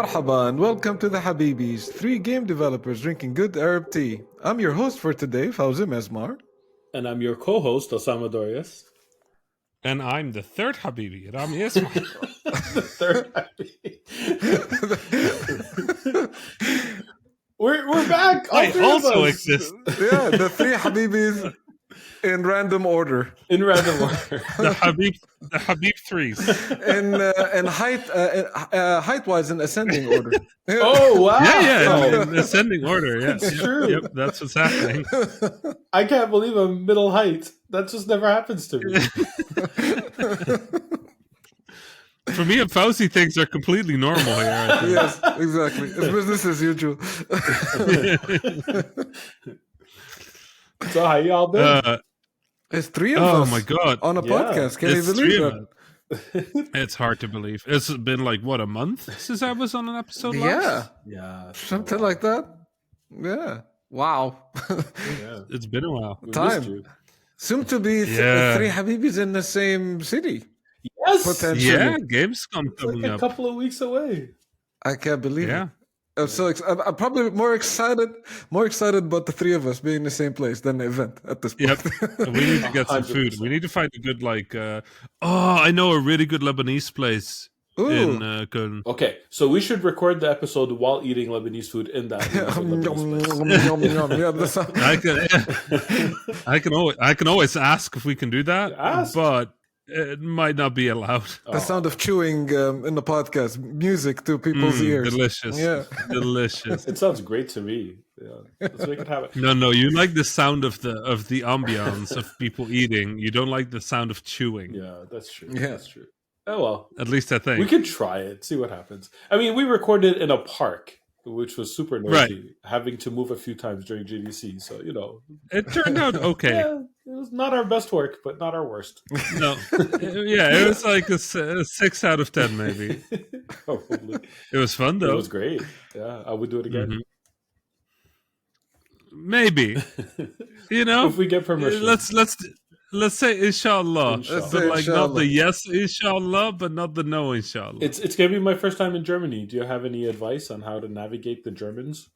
Marhaba and welcome to the Habibis, three game developers drinking good Arab tea. I'm your host for today, Fawzi Mesmar. And I'm your co-host, Osama Dorius. And I'm the third Habibi, Rami Ismail. The third Habibi. We're back. I also exist. Yeah, the three Habibis in random order. In random order. The Habib threes. In height-wise in ascending order. Oh, wow. Yeah, in ascending order. Yes, It's true. Yep, that's what's happening. I can't believe I'm middle height. That just never happens to me. For me and Fauci, things are completely normal here. I think. Yes, exactly. It's business as usual. So how y'all been? It's three of Oh us my God. on a podcast. Can you It's believe three that? of us. It's hard to believe. It's been like, what, a month since I was on an episode Yeah, last? Yeah. something like that. Yeah. Wow. Yeah. It's been a while. We Time. missed you. Soon to be Yeah. three Habibis in the same city. Yes. Potentially. Yeah, Gamescom It's like coming a up. couple of weeks away. I can't believe Yeah. it. I'm so I'm probably more excited about the three of us being in the same place than the event at this point. Yep. We need to get some food. 100%. We need to find a good, I know a really good Lebanese place Ooh. in Köln. Okay, so we should record the episode while eating Lebanese food in that. Yeah, that's I can always ask if we can do that, Ask. but it might not be allowed. the sound of chewing in the podcast, music to people's ears. Delicious. Yeah. Delicious. It sounds great to me. Yeah, let's make it happen. No, you like the sound of the ambiance of people eating. You don't like the sound of chewing. Yeah, that's true. Yeah. That's true. Oh well, At least I think. we could try it, see what happens. I mean, we recorded in a park, which was super noisy, Right. having to move a few times during GDC. So It turned out okay. yeah, it was not our best work, but not our worst. No, yeah, it was like a 6 out of 10 maybe. Probably. It was fun It though. was great. Yeah, I would do it again Mhm. Maybe, you know. if we get permission. Let's say inshallah, Inshallah. Let's but say like inshallah. not the yes inshallah, but not the no inshallah. It's gonna be my first time in Germany. Do you have any advice on how to navigate the Germans?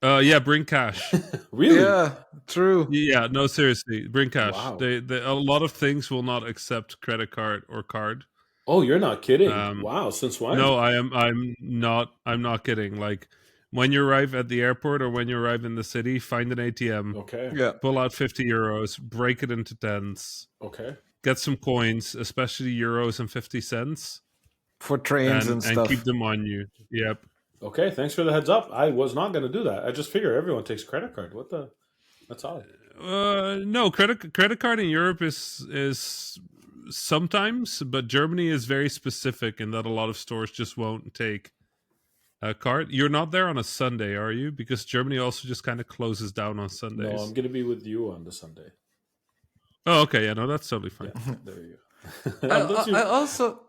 Yeah, bring cash. Really? Yeah, true. Yeah, no, seriously, bring cash. Wow. They a lot of things will not accept credit card or card. Oh, you're not kidding! Um, Wow, since when? No, I'm not kidding. Like when you arrive at the airport or when you arrive in the city, find an ATM, Okay. Yeah. pull out €50, break it into tens, Okay. get some coins, especially euros and 50 cents, For trains and stuff. keep them on you. Yep. Okay, thanks for the heads up. I was not going to do that. I just figure everyone takes credit card. What the? That's odd. No, credit card in Europe is sometimes, but Germany is very specific in that a lot of stores just won't take a card. You're not there on a Sunday, are you? Because Germany also just kind of closes down on No, Sundays. I'm going to be with you on the Sunday. Oh, okay, yeah, no, that's totally fine. Yeah, there you go.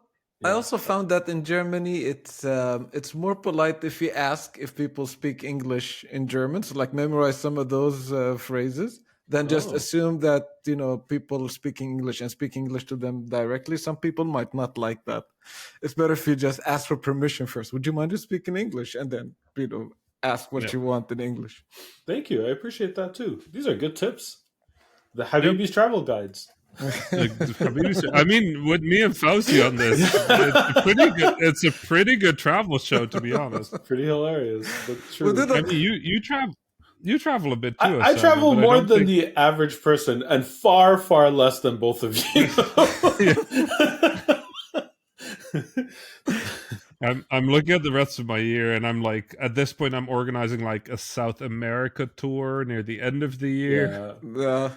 I also found that in Germany it's more polite if you ask if people speak English in German, so like memorize some of those phrases, than just Oh. assume that people speaking English and speak English to them directly. Some people might not like that. It's better if you just ask for permission first. Would you mind just speaking English, and then ask what Yeah. you want in English. Thank you. I appreciate that too. These are good tips. The Habibis travel guides. I mean, with me and Fauci on this, it's a pretty good travel show, to be honest. Pretty hilarious, but true. Well, then I mean, you travel a bit too. I Osama, travel but more don't than think- the average person, and far, far less than both of you. I'm looking at the rest of my year, and I'm like, at this point, I'm organizing like a South America tour near the end of the year. Yeah,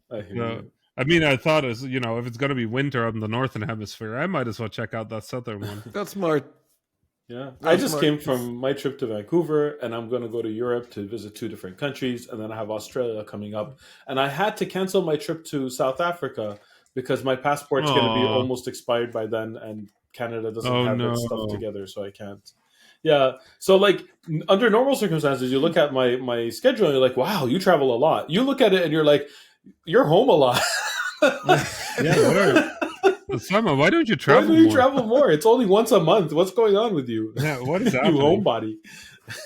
I hear So, you. I mean, I thought if it's going to be winter up in the northern hemisphere, I might as well check out that southern one. That's smart. Yeah, I That's just smart. came from my trip to Vancouver, and I'm going to go to Europe to visit 2 different countries, and then I have Australia coming up. And I had to cancel my trip to South Africa because my passport's going to be Aw. almost expired by then, and Canada doesn't Oh, have no. its stuff together, so I can't. Yeah, so like under normal circumstances, you look at my schedule and you're like, wow, you travel a lot. You look at it and you're like, you're home a lot. Yeah, word. Simon, why don't you Why travel do you more? travel more? It's only once a month. What's going on with you? Yeah, what is You happening? homebody.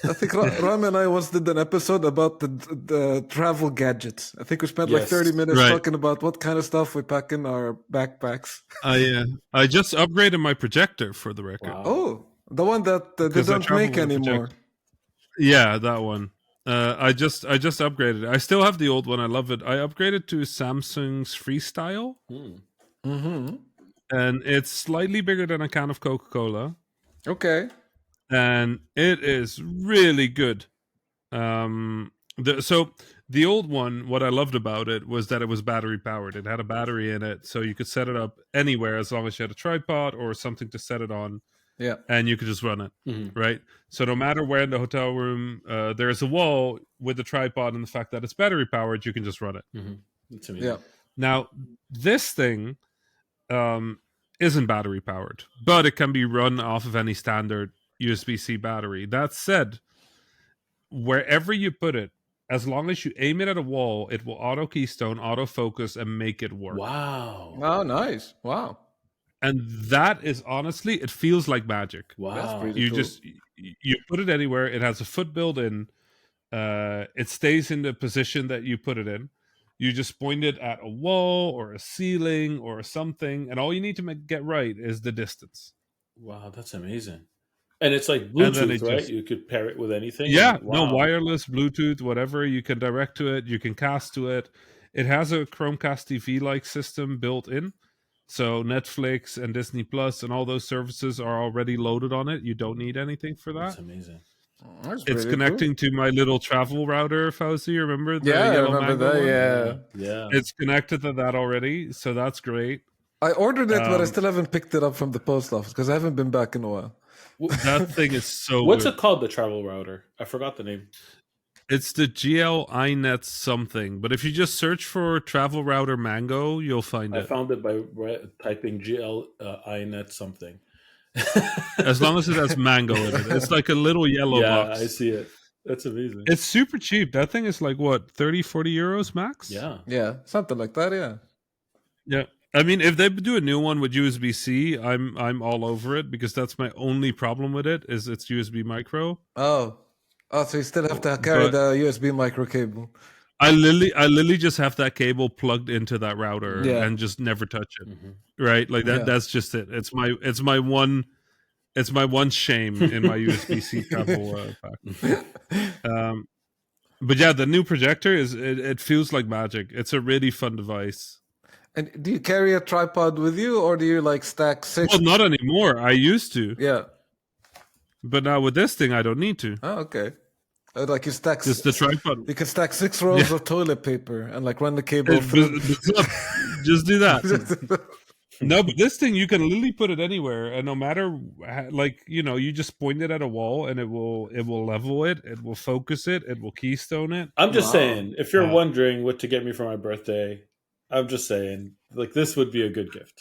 I think Ram and I once did an episode about the travel gadgets. I think we spent like Yes. 30 minutes Right. talking about what kind of stuff we pack in our backpacks. I just upgraded my projector for the record. Wow. Oh, the one that they Because I don't travel make with a anymore. Yeah, that one. I just upgraded it. I still have the old one. I love it. I upgraded to Samsung's Freestyle, Mm-hmm. and it's slightly bigger than a can of Coca-Cola, Okay. and it is really good. So the old one, what I loved about it was that it was battery powered. It had a battery in it, so you could set it up anywhere as long as you had a tripod or something to set it on. Yeah. And you could just run it, Mm-hmm. right? So no matter where in the hotel room there's a wall with the tripod and the fact that it's battery powered, you can just run it. Mm-hmm. That's amazing. Yeah. Now, this thing isn't battery powered, but it can be run off of any standard USB-C battery. That said, wherever you put it, as long as you aim it at a wall, it will auto keystone, auto focus, and make it work. Wow. Oh, nice. Wow. And that is honestly, it feels like magic. Wow. That's pretty You cool. just you put it anywhere. It has a foot built in. It stays in the position that you put it in. You just point it at a wall or a ceiling or something, and all you need to get right is the distance. Wow, that's amazing. And it's like And then Bluetooth, it right? just- You could pair it with anything. Yeah, Wow. no, wireless, Bluetooth, whatever. You can direct to it. You can cast to it. It has a Chromecast TV-like system built in. So Netflix and Disney Plus and all those services are already loaded on it. You don't need anything for That's that. amazing. That's It's pretty connecting to my little travel router, Fauzi. Remember the Yeah, I yellow remember mango that. one? Yeah. Yeah. It's connected to that already, so that's great. I ordered it, but I Um, still haven't picked it up from the post office because I haven't been back in a while. That thing is so What's good. it called, the travel router? I forgot the name. It's the GL iNet something, but if you just search for travel router Mango, you'll find I it. found it by typing GL iNet something. As long as it has Mango in it. It's like a little yellow yeah, box. I see it. That's amazing. It's super cheap. That thing is like, what, 30, 40 euros max? Yeah. Yeah, something like that. Yeah. Yeah. I mean, if they do a new one with USB-C, I'm all over it because that's my only problem with it is it's USB micro. Oh, so you still have to carry But- the USB micro cable. I literally just have that cable plugged into that router Yeah. and just never touch it. Mhm. Right? Like that Yeah. that's just it. It's my one shame in my USB-C travel pack. But yeah, the new projector it feels like magic. It's a really fun device. And do you carry a tripod with you, or do you like stack six? Well, not anymore. I used to, Yeah. but now with this thing, I don't need to. Oh, okay. Like you stack. Just the tripod. You can stack 6 rolls of toilet paper and like run the cable It- through. just do that. No, but this thing you can literally put it anywhere, and no matter like you just point it at a wall, and it will level it, it will focus it, it will keystone it. I'm just Wow. saying, if you're Wow. wondering what to get me for my birthday, I'm just saying, like, this would be a good gift.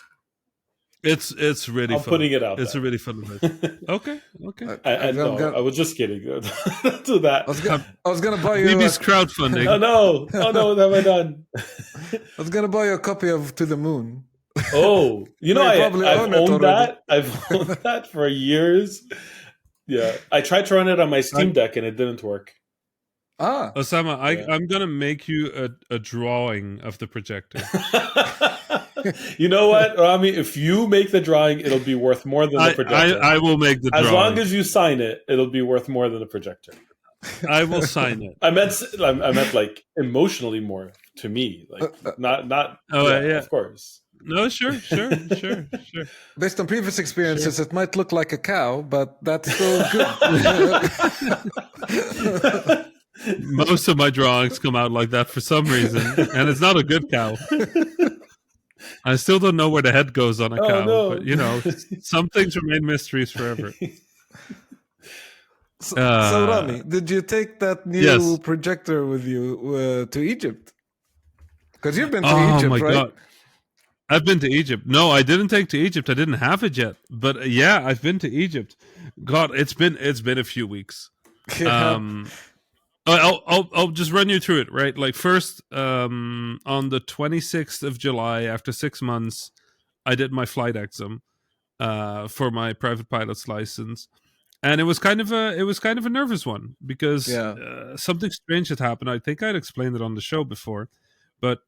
It's really I'm fun. putting it out It's there. a really fun device. Okay. I was just kidding. Don't do that. I was gonna buy you. Baby's crowdfunding. Oh no! Oh no! What have I done? I was gonna buy you a copy of To the Moon. Oh, you know, You probably I've own it owned already. that. I've owned that for years. Yeah, I tried to run it on my Steam Deck and it didn't work. Ah, Osama, Yeah. I'm gonna make you a drawing of the projector. You know what, Rami? If you make the drawing, it'll be worth more than the projector. I will make the drawing. As long as you sign it, it'll be worth more than the projector. I will sign it. I meant like emotionally more to me, like not. Oh, yeah. Of course. No, sure. based on previous experiences, it might look like a cow, but that's still good. Most of my drawings come out like that for some reason, and it's not a good cow. I still don't know where the head goes on a Oh, cow, no. but some things remain mysteries forever. So, Rami, did you take that new Yes. projector with you to Egypt? Because you've been to Oh Egypt, my right? god. I've been to Egypt. No, I didn't take to Egypt. I didn't have it yet. But yeah, I've been to Egypt. God, it's been a few weeks. Yeah. I'll just run you through it, right? Like first, on the 26th of July, after 6 months, I did my flight exam for my private pilot's license, and it was kind of a nervous one because Yeah. something strange had happened. I think I'd explained it on the show before, but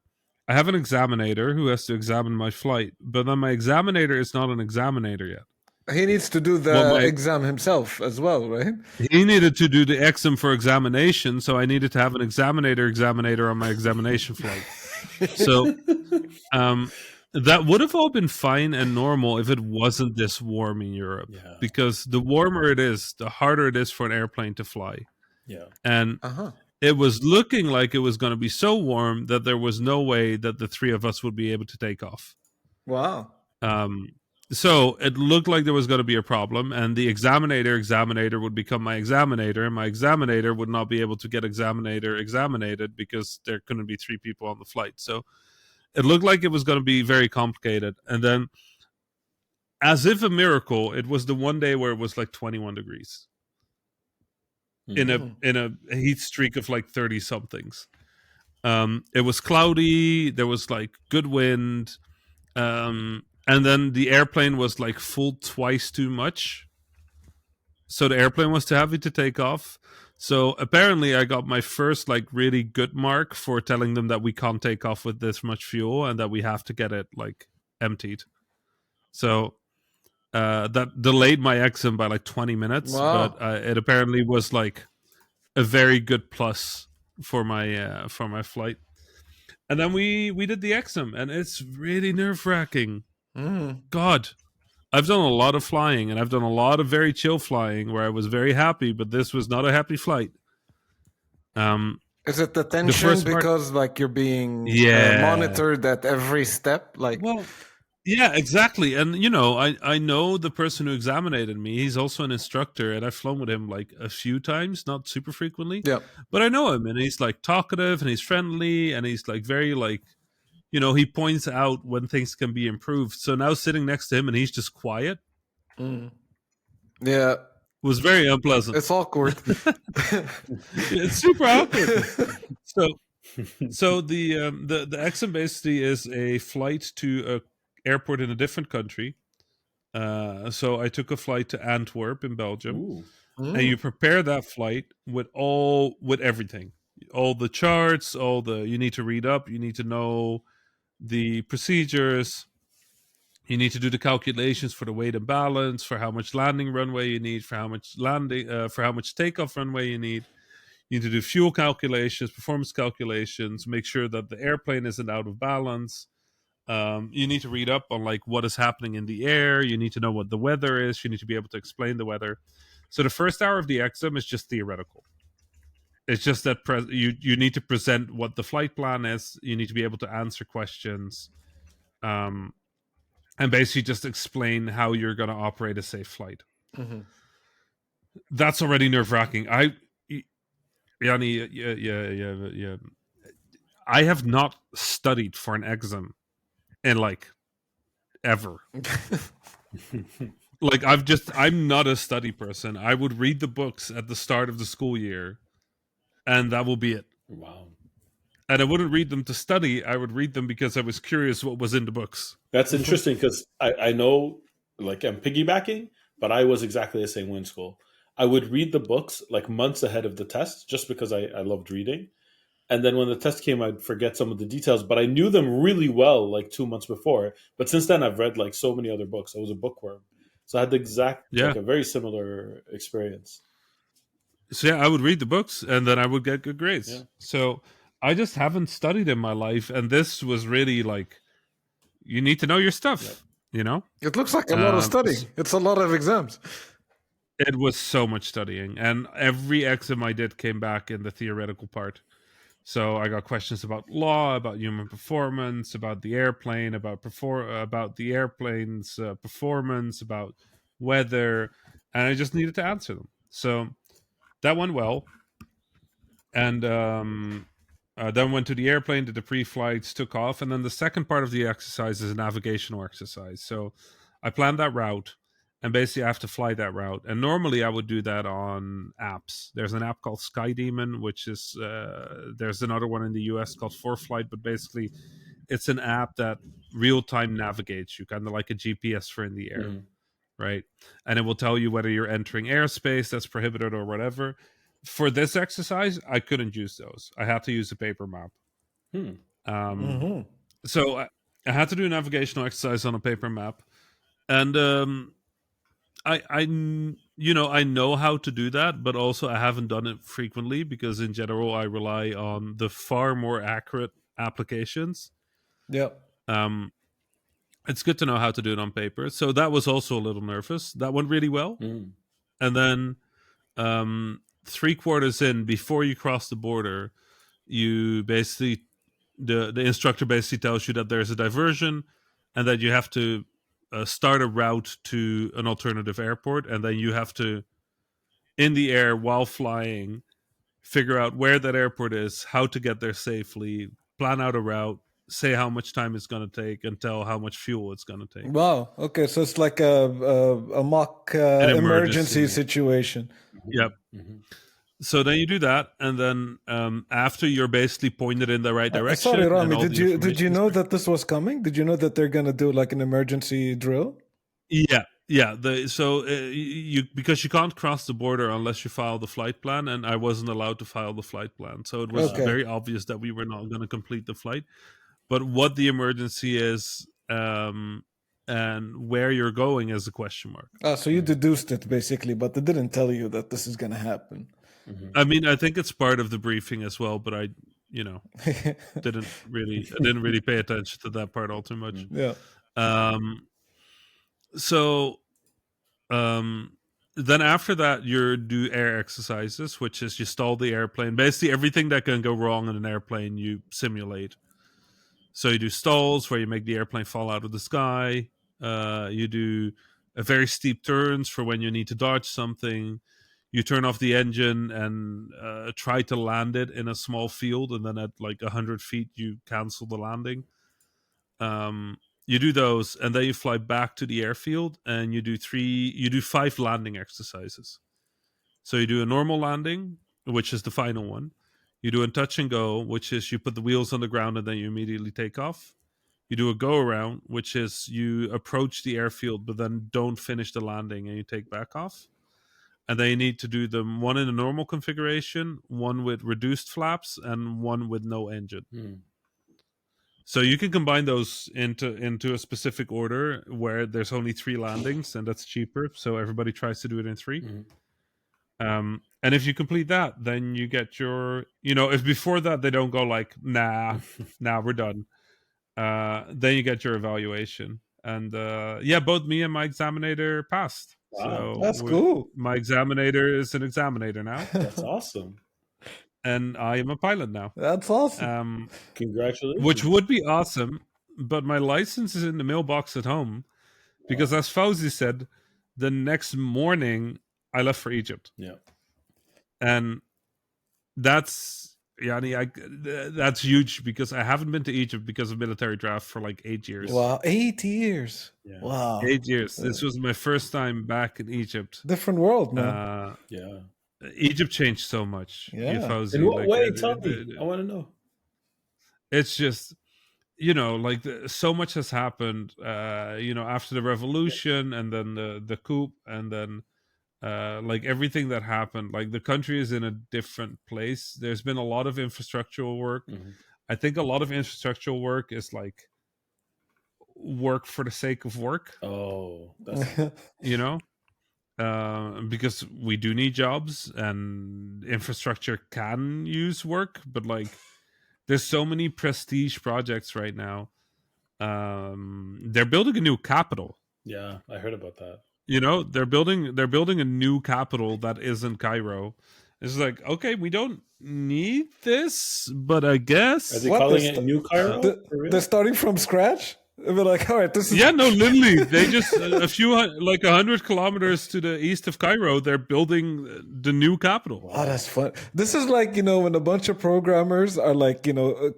I have an examinator who has to examine my flight, but then my examinator is not an examinator yet. He needs to do Well, the exam himself as well, right? he needed to do the exam for examination, so I needed to have an examinator on my examination flight. So that would have all been fine and normal if it wasn't this warm in Europe. Yeah. Because the warmer it is, the harder it is for an airplane to fly. Yeah. And it was looking like it was going to be so warm that there was no way that the three of us would be able to take off. Wow. So it looked like there was going to be a problem, and the examinator would become my examinator, and my examinator would not be able to get examinated because there couldn't be three people on the flight. So it looked like it was going to be very complicated. And then, as if a miracle, it was the one day where it was like 21 degrees in a heat streak of like 30 somethings. It was cloudy. There was like good wind. And then the airplane was like full twice too much. So the airplane was too heavy to take off. So apparently I got my first like really good mark for telling them that we can't take off with this much fuel and that we have to get it like emptied. So that delayed my exam by like 20 minutes. Wow. But it apparently was like a very good plus for my flight. And then we did the exam, and it's really nerve-wracking. God, I've done a lot of flying, and I've done a lot of very chill flying where I was very happy, but this was not a happy flight. Is it the tension because like you're being monitored at every step? Like, well, yeah, exactly. And you know, I know the person who examined me. He's also an instructor, and I've flown with him like a few times, not super frequently. Yeah, but I know him, and he's like talkative, and he's friendly, and he's like very like, you know, he points out when things can be improved. So now sitting next to him and he's just quiet. Yeah. Was very unpleasant. It's awkward. It's super awkward. So the exam basically is a flight to a airport in a different country. So I took a flight to Antwerp in Belgium. And you prepare that flight with everything. All the charts, you need to read up, you need to know the procedures, you need to do the calculations for the weight and balance, for how much landing runway you need, for how much takeoff runway you need. You need to do fuel calculations, performance calculations, make sure that the airplane isn't out of balance. You need to read up on like what is happening in the air. You need to know what the weather is. You need to be able to explain the weather. So the first hour of the exam is just theoretical. It's just that you need to present what the flight plan is. You need to be able to answer questions, and basically just explain how you're going to operate a safe flight. That's already nerve-wracking. Yeah. I have not studied for an exam in like ever. Like I'm not a study person. I would read the books at the start of the school year, and that will be it. Wow. And I wouldn't read them to study. I would read them because I was curious what was in the books. That's interesting because I know, like, I'm piggybacking, but I was exactly the same way in school. I would read the books like months ahead of the test just because I loved reading. And then when the test came, I'd forget some of the details, but I knew them really well like 2 months before. But since then, I've read like so many other books. I was a bookworm. So I had like a very similar experience. So yeah, I would read the books and then I would get good grades. Yeah. So I just haven't studied in my life. And this was really like, you need to know your stuff, you know? It looks like a lot of studying. It's a lot of exams. It was so much studying. And every exam I did came back in the theoretical part. So I got questions about law, about human performance, about the airplane, about the airplane's performance, about weather, and I just needed to answer them. So that went well. And then went to the airplane, did the pre-flights, took off, and then the second part of the exercise is a navigational exercise. So I planned that route. And basically, I have to fly that route. And normally, I would do that on apps. There's an app called Skydemon, which is there's another one in the US called ForeFlight. But basically, it's an app that real time navigates you, kind of like a GPS for in the air, right? And it will tell you whether you're entering airspace that's prohibited or whatever. For this exercise, I couldn't use those. I had to use a paper map. So I had to do a navigational exercise on a paper map, and I know how to do that, but also I haven't done it frequently because in general I rely on the far more accurate applications. Yep. It's good to know how to do it on paper. So that was also a little nervous. That went really well. And then 3/4 in, before you cross the border, you basically the instructor basically tells you that there's a diversion and that you have to start a route to an alternative airport, and then you have to, in the air while flying, figure out where that airport is, how to get there safely, plan out a route, say how much time it's going to take, and tell how much fuel it's going to take. Wow. Okay, so it's like a mock emergency situation. Yep. So then you do that, and then after you're basically pointed in the right direction. Sorry, Rami, did you know that this was coming? Did you know that they're going to do like an emergency drill? Yeah. Because you can't cross the border unless you file the flight plan, and I wasn't allowed to file the flight plan, so it was very obvious that we were not going to complete the flight. But what the emergency is and where you're going is a question mark. So you deduced it basically, but they didn't tell you that this is going to happen. I mean, I think it's part of the briefing as well, but I didn't really pay attention to that part all too much. Yeah. Then after that, you do air exercises, which is you stall the airplane. Basically, everything that can go wrong in an airplane, you simulate. So you do stalls where you make the airplane fall out of the sky. You do a very steep turns for when you need to dodge something. You turn off the engine and try to land it in a small field, and then at like 100 feet, you cancel the landing. You do those, and then you fly back to the airfield, and you do 5 landing exercises. So you do a normal landing, which is the final one. You do a touch and go, which is you put the wheels on the ground and then you immediately take off. You do a go around, which is you approach the airfield, but then don't finish the landing and you take back off. And then you need to do them one in a normal configuration, one with reduced flaps, and one with no engine. So you can combine those into a specific order where there's only 3 landings, and that's cheaper. So everybody tries to do it in 3. And if you complete that, then you get your, if before that they don't go like, nah, we're done. Then you get your evaluation. And both me and my examiner passed. Wow, so that's cool. My examiner is an examiner now. That's awesome. And I am a pilot now. That's awesome. Congratulations. Which would be awesome, but my license is in the mailbox at home. Because as Fauzi said, the next morning I left for Egypt. Yeah. And that's that's huge because I haven't been to Egypt because of military draft for like 8 years. Wow, 8 years. Yeah. Wow. 8 years. This was my first time back in Egypt. Different world, man. Yeah. Egypt changed so much. Yeah. Fauzi, In what way? Tell me. I want to know. It's just, so much has happened, after the revolution and then the coup and then everything that happened, the country is in a different place. There's been a lot of infrastructural work. I think a lot of infrastructural work is work for the sake of work. Oh, that's because we do need jobs and infrastructure can use work, but there's so many prestige projects right now. They're building a new capital. Yeah, I heard about that. They're building a new capital that isn't Cairo. It's okay, we don't need this, but I guess. Are they calling it New Cairo? They're starting from scratch? They're all right, this is... Yeah, no, literally. They just, 100 kilometers to the east of Cairo, they're building the new capital. Oh, that's fun. This is when a bunch of programmers are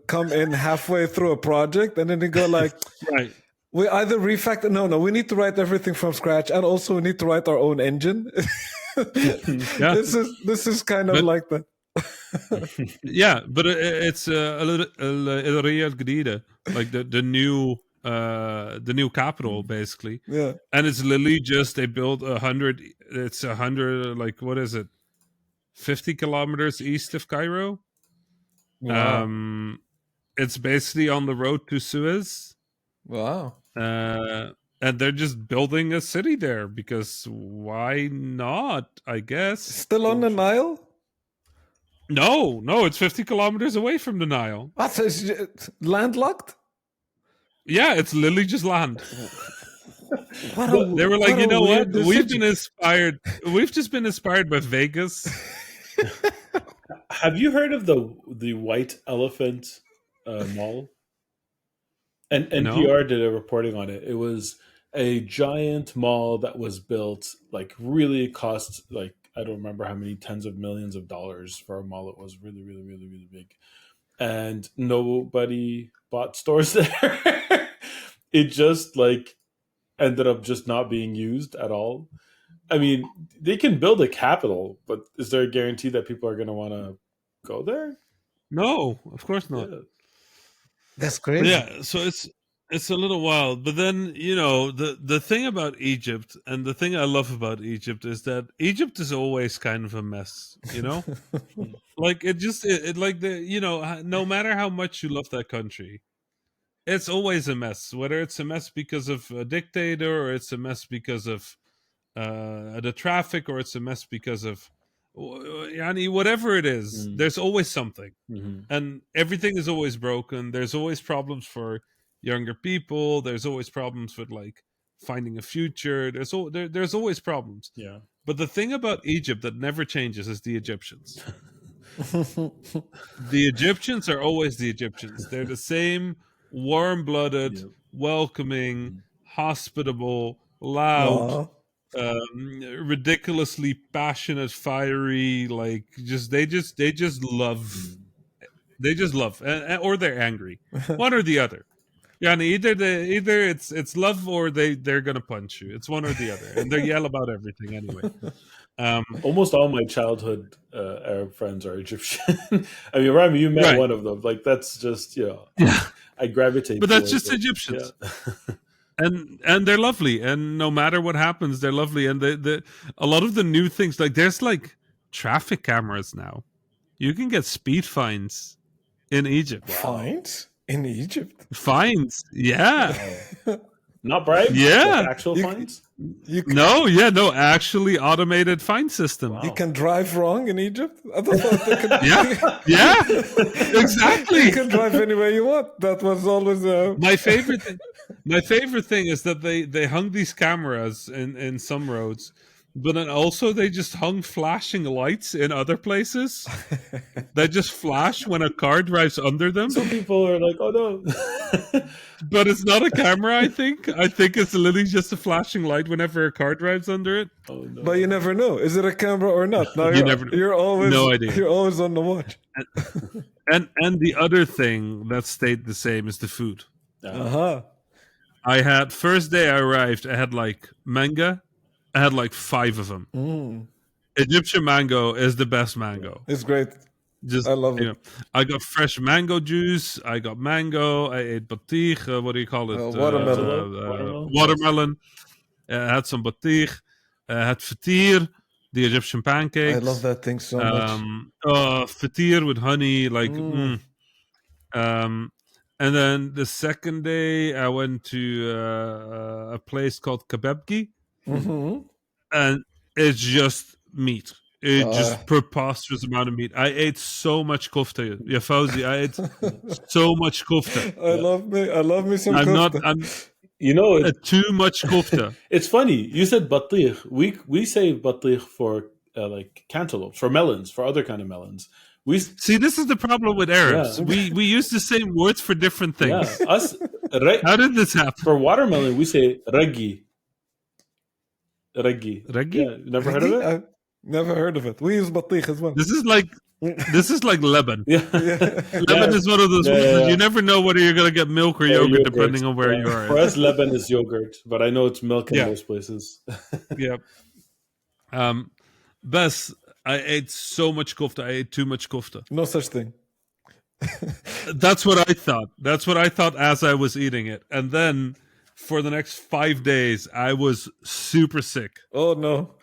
come in halfway through a project and then they go right. We either refactor. No, we need to write everything from scratch, and also we need to write our own engine. Yeah. This is kind of like that. Yeah, but it's El Riyadh Jadida, like the new capital, basically. Yeah. And it's literally just they built 100. It's 100. Like what is it? 50 kilometers east of Cairo. Wow. It's basically on the road to Suez. Wow. And they're just building a city there because why not? I guess. Still on the Nile? No, it's 50 kilometers away from the Nile. What is landlocked? Yeah, it's literally just land. They were like, what you a know what? weird We've decision." been inspired. We've just been inspired by Vegas. Have you heard of the White Elephant Mall? And No. NPR did a reporting on it. It was a giant mall that was built, like really cost like I don't remember how many tens of millions of dollars for a mall. It was really, really, really, really big, and nobody bought stores there. It just like ended up just not being used at all. I mean, they can build a capital, but is there a guarantee that people are going to want to go there? No, of course not. Yeah. That's But crazy. yeah, so it's a little wild. But then, you know, the thing about Egypt, and the thing I love about Egypt, is that Egypt is always kind of a mess, you know? Like it like the, you know, no matter how much you love that country, it's always a mess. Whether it's a mess because of a dictator, or it's a mess because of the traffic, or it's a mess because of whatever it is, there's always something. And everything is always broken. There's always problems for younger people. There's always problems with like finding a future. There's always problems. Yeah. But the thing about Egypt that never changes is the Egyptians. The Egyptians are always the Egyptians. They're the same warm-blooded, Yep. welcoming, hospitable, loud, Aw. ridiculously passionate, fiery, like they just love, or they're angry, one or the other. Yeah, and either it's love, or they're gonna punch you. It's one or the other, and they yell about everything anyway. Almost all my childhood Arab friends are Egyptian. I mean, Rami, you met Right. one of them. Like that's just I gravitate. But that's towards just it. Egyptians. Yeah. And they're lovely, and no matter what happens, they're lovely. And the a lot of the new things, like there's like traffic cameras now. You can get speed fines in Egypt. Fines in Egypt? Fines, yeah, Not bribes. Yeah. Like actual fines. You can, no, actually automated fine system. Wow. you can drive wrong in Egypt? I thought they could, Yeah, exactly. you can drive anywhere you want. That was always My favorite thing is that they hung these cameras in some roads, but then also they just hung flashing lights in other places that just flash when a car drives under them. Some people are like, "Oh no." But it's not a camera. I think it's literally just a flashing light whenever a car drives under it. Oh no. But you never know. Is it a camera or not? Now you're always No idea. You're always on the watch. And the other thing that stayed the same is the food. Uh-huh. I had first day I arrived, I had like manga. I had like 5 of them. Egyptian mango is the best mango. It's great. Just I love it. know, I got fresh mango juice. I got mango. I ate batik. What do you call it? Watermelon. Watermelon. I had some batik. I had fatir, the Egyptian pancakes. I love that thing so much. Fatir with honey, like. And then the second day, I went to a place called Kebabki, and it's just meat. It's just preposterous amount of meat. I ate so much kofta. Yeah, Fauzi, I ate so much kofta. I love me some kofta. I'm You know, too much kofta. it's funny. You said batikh. We say batikh for like cantaloupes, for melons, for other kind of melons. We See, this is the problem with Arabs. Yeah. We use the same words for different things. us How did this happen? for watermelon we say ragi. Ragi. Ragi? Yeah, never heard of it? I've never heard of it. We use batikh as well. This is like Lebanon. Yeah. Lebanon is one of those ones that yeah. you never know whether you're gonna get milk or yogurt depending on where you are. For us, Lebanon is yogurt, but I know it's milk in Yeah. most places. Yeah. Bess, I ate so much kofta. I ate too much kofta. No such thing. That's what I thought. That's what I thought as I was eating it. And then for the next 5 days, I was super sick. Oh no.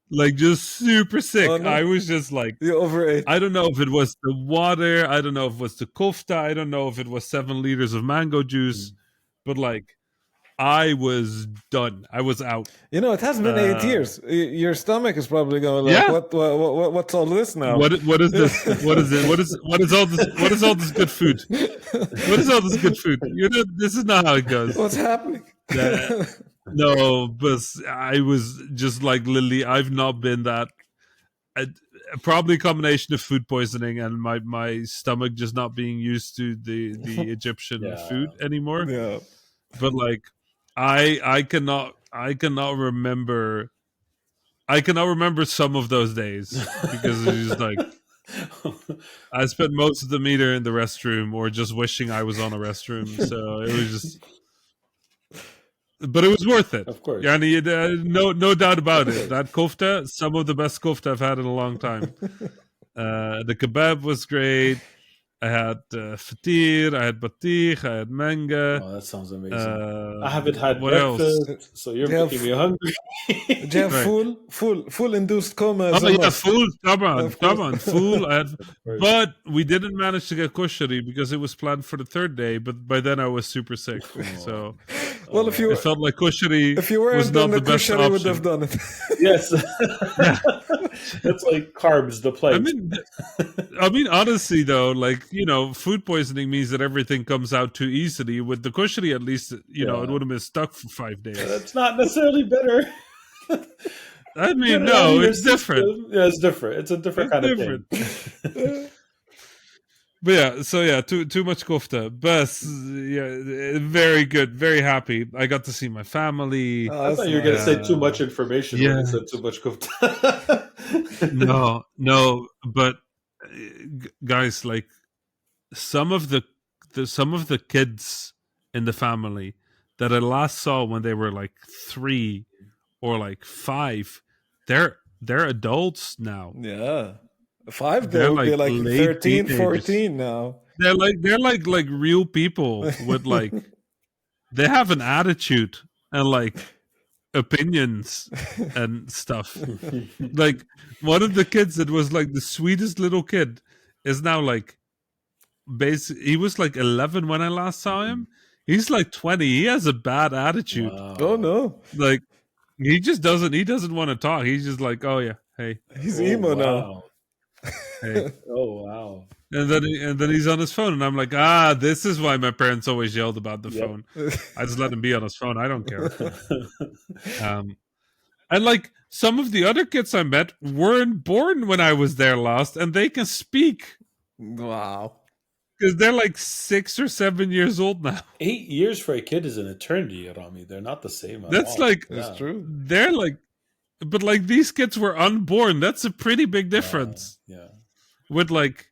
Like just super sick. Oh, no. I was just like, You overate. I don't know if it was the water. I don't know if it was the kofta. I don't know if it was 7 liters of mango juice. But like, I was done. I was out. You know, it has been 8 years. Your stomach is probably going like, Yeah. what's all this now? What is this? What is it? What is all this? What is all this good food? What is all this good food? This is not how it goes. What's happening? No, but I was just like Lily. I've not been that. Probably a combination of food poisoning and my stomach just not being used to the Egyptian food anymore. Yeah. But like, I cannot remember. I cannot remember some of those days because it's just like I spent most of them either in the restroom or just wishing I was on a restroom. So it was just, but it was worth it. Of course. No doubt about it. That kofta, some of the best kofta I've had in a long time. The kebab was great. I had fatir, I had batik, I had manga. Oh, that sounds amazing. I haven't had what breakfast, else? so you're making me hungry. Did you have Right. full induced coma? Oh yeah, full. Come on, full. course. But we didn't manage to get kushari because it was planned for the third day. But by then I was super sick, so Well, if you it felt like kushari if you weren't was not done, the the best kushari would option. have done it. Yes. It's like carbs, the plate. I mean, honestly, though, like food poisoning means that everything comes out too easily. With the kushari, at least, it would have been stuck for 5 days. That's not necessarily better. I mean, no, it's different. Yeah, it's different. It's a different kind of thing. But yeah, so yeah, too much kofta. But yeah, very good, very happy. I got to see my family. I thought you were going to say too much information when you said too much kofta. No, but guys, like some of the kids in the family that I last saw when they were like 3 or like 5, they're adults now. Yeah. 5, They're they'll be like like late 13, teenagers. 14 now. They're like real people with like they have an attitude and like opinions and stuff. Like one of the kids that was like the sweetest little kid is now like he was like 11 when I last saw him. He's like 20. He has a bad attitude. Wow. Oh no. Like he doesn't want to talk. He's just like, oh yeah, hey. He's emo now. Hey. Oh wow. And then he's on his phone, and I'm like, this is why my parents always yelled about the phone. I just let him be on his phone. I don't care. And like some of the other kids I met weren't born when I was there last, and they can speak. Wow. Because they're like 6 or 7 years old now. 8 years for a kid is an eternity, Rami. They're not the same. That's like That's true. They're like, but like these kids were unborn. That's a pretty big difference. Yeah. With like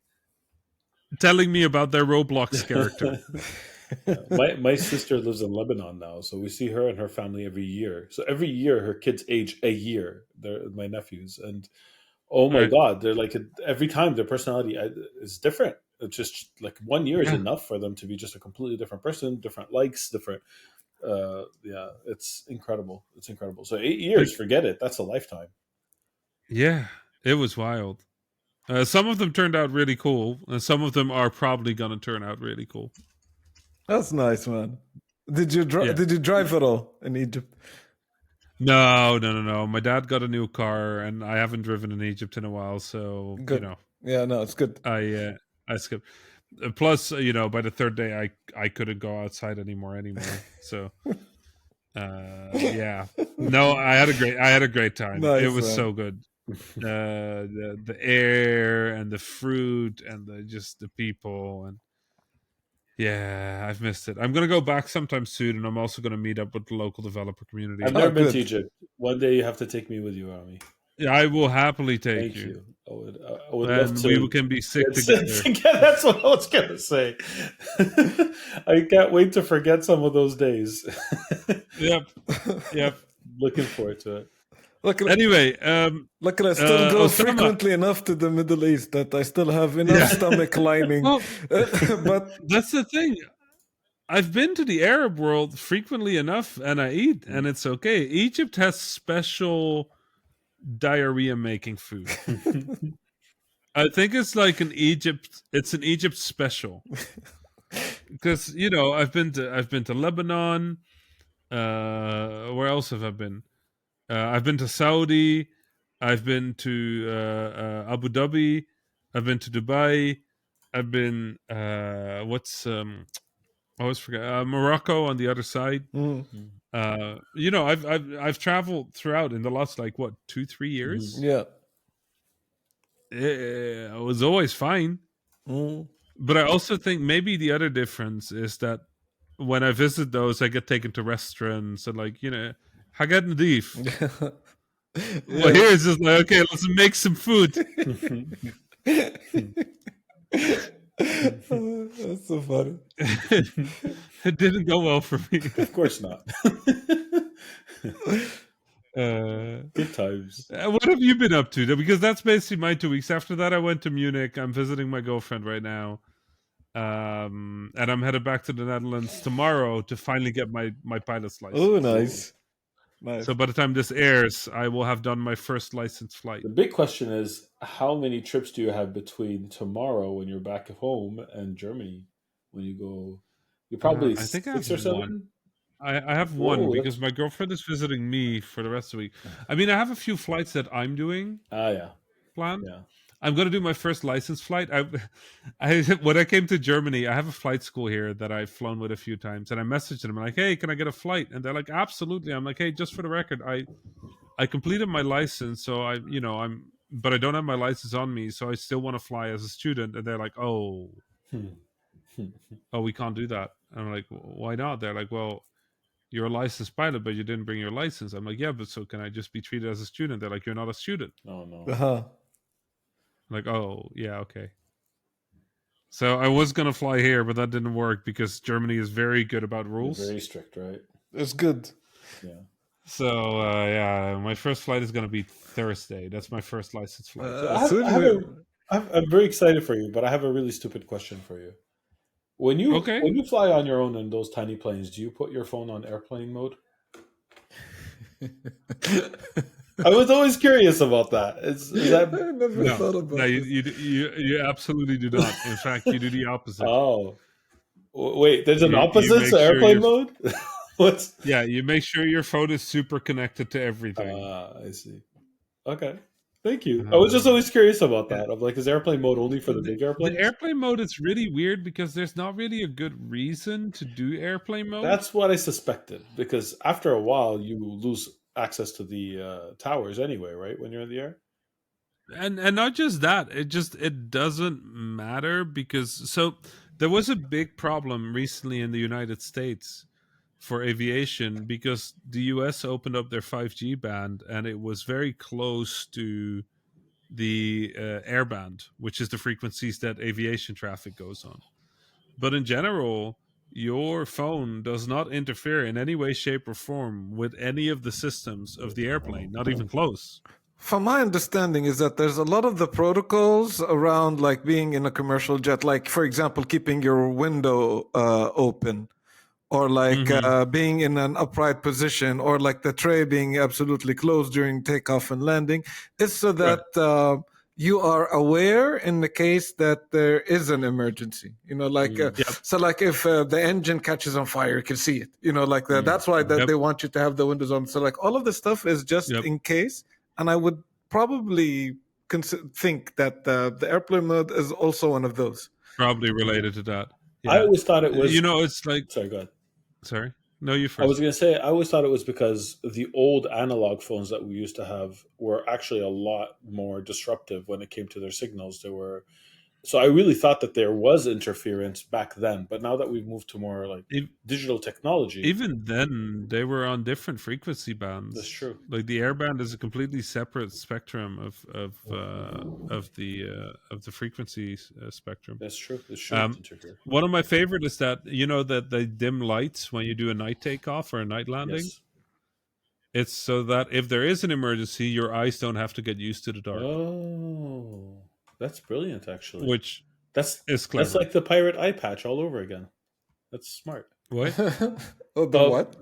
telling me about their Roblox character. My sister lives in Lebanon now, so we see her and her family every year. So every year her kids age a year. They're my nephews, and oh my God, they're like every time their personality is different. It's just like 1 year is enough for them to be just a completely different person, different likes, different. It's incredible. It's incredible. So 8 years, forget it. That's a lifetime. Yeah, it was wild. Some of them turned out really cool, and some of them are probably going to turn out really cool. That's nice, man. Did you drive at all in Egypt? No. My dad got a new car, and I haven't driven in Egypt in a while, so good. Yeah, no, it's good. I skipped. Plus, by the third day, I couldn't go outside anymore. So, yeah. No, I had a great time. Nice, it was man. so good. The air and the fruit and just the people, and yeah, I've missed it. I'm gonna go back sometime soon, and I'm also gonna meet up with the local developer community. I've never been to Egypt. One day you have to take me with you, Rami. Yeah, I will happily take you. I would and love to. We can be sick together. That's what I was gonna say. I can't wait to forget some of those days. Yep. Looking forward to it. Anyway, Luckily, I still go Osama. frequently enough to the Middle East that I still have enough stomach lining. Well, But that's the thing. I've been to the Arab world frequently enough, and I eat, and it's okay. Egypt has special diarrhea making food. I think it's like an Egypt. It's an Egypt special because I've been to Lebanon. Where else have I been? I've been to Saudi. I've been to Abu Dhabi. I've been to Dubai. I've been I always forget Morocco on the other side. I've traveled throughout in the last 2-3 years. yeah. It was always fine. But I also think maybe the other difference is that when I visit those, I get taken to restaurants and Haggad Nadif. Well, here it's just like, okay, let's make some food. That's so funny. It didn't go well for me. Of course not. Good times. What have you been up to? Because that's basically my 2 weeks. After that, I went to Munich. I'm visiting my girlfriend right now. And I'm headed back to the Netherlands tomorrow to finally get my pilot's license. Oh, nice. Nice. So by the time this airs, I will have done my first licensed flight. The big question is, how many trips do you have between tomorrow when you're back at home and Germany when you go? You're probably I think I have 6 or 7. one. I have one Whoa, because my girlfriend is visiting me for the rest of the week. I mean, I have a few flights that I'm doing Yeah. planned. Yeah. I'm going to do my first license flight. When I came to Germany, I have a flight school here that I've flown with a few times, and I messaged them like, "Hey, can I get a flight?" And they're like, "Absolutely." I'm like, "Hey, just for the record, I completed my license, so but I don't have my license on me, so I still want to fly as a student." And they're like, "Oh, we can't do that." And I'm like, "Why not?" They're like, "Well, you're a licensed pilot, but you didn't bring your license." I'm like, "Yeah, but so can I just be treated as a student?" They're like, "You're not a student." Oh no. I'm like, "Oh, yeah, okay." So I was gonna fly here, but that didn't work because Germany is very good about rules. They're very strict, right? It's good. Yeah. So my first flight is gonna be Thursday. That's my first license flight. I'm very excited for you, but I have a really stupid question for you. When you fly on your own in those tiny planes, do you put your phone on airplane mode? I was always curious about that. I never thought about no, this. you absolutely do not. In fact, you do the opposite. Oh, wait, there's an opposite to airplane mode? What's? Yeah, you make sure your phone is super connected to everything. I see. Okay. Thank you. I was just always curious about that. I'm like, is airplane mode only for the big airplanes? The airplane mode is really weird because there's not really a good reason to do airplane mode. That's what I suspected, because after a while you lose access to the towers anyway, right? When you're in the air. And not just that, it doesn't matter because there was a big problem recently in the United States for aviation because the US opened up their 5G band and it was very close to the air band, which is the frequencies that aviation traffic goes on. But in general, your phone does not interfere in any way, shape, or form with any of the systems of the airplane, not even close. From my understanding is that there's a lot of the protocols around like being in a commercial jet, like for example, keeping your window open, or like being in an upright position, or like the tray being absolutely closed during takeoff and landing. It's so that you are aware in the case that there is an emergency, so like if the engine catches on fire, you can see it, like that. That's why they want you to have the windows open. So like all of this stuff is just in case. And I would probably think that the airplane mode is also one of those. Probably related to that. Yeah. I always thought it was... it's like... Sorry, go ahead. Sorry? No, you first. I was going to say, I always thought it was because the old analog phones that we used to have were actually a lot more disruptive when it came to their signals. So I really thought that there was interference back then, but now that we've moved to more like digital technology, even then they were on different frequency bands. That's true. Like the airband is a completely separate spectrum of the frequency spectrum. That's true. It shouldn't interfere. One of my favorite is that that they dim lights when you do a night takeoff or a night landing. Yes. It's so that if there is an emergency, your eyes don't have to get used to the dark, Oh, that's brilliant, actually. which That's is clever. like the pirate eye patch all over again. That's smart. What? Oh, the what?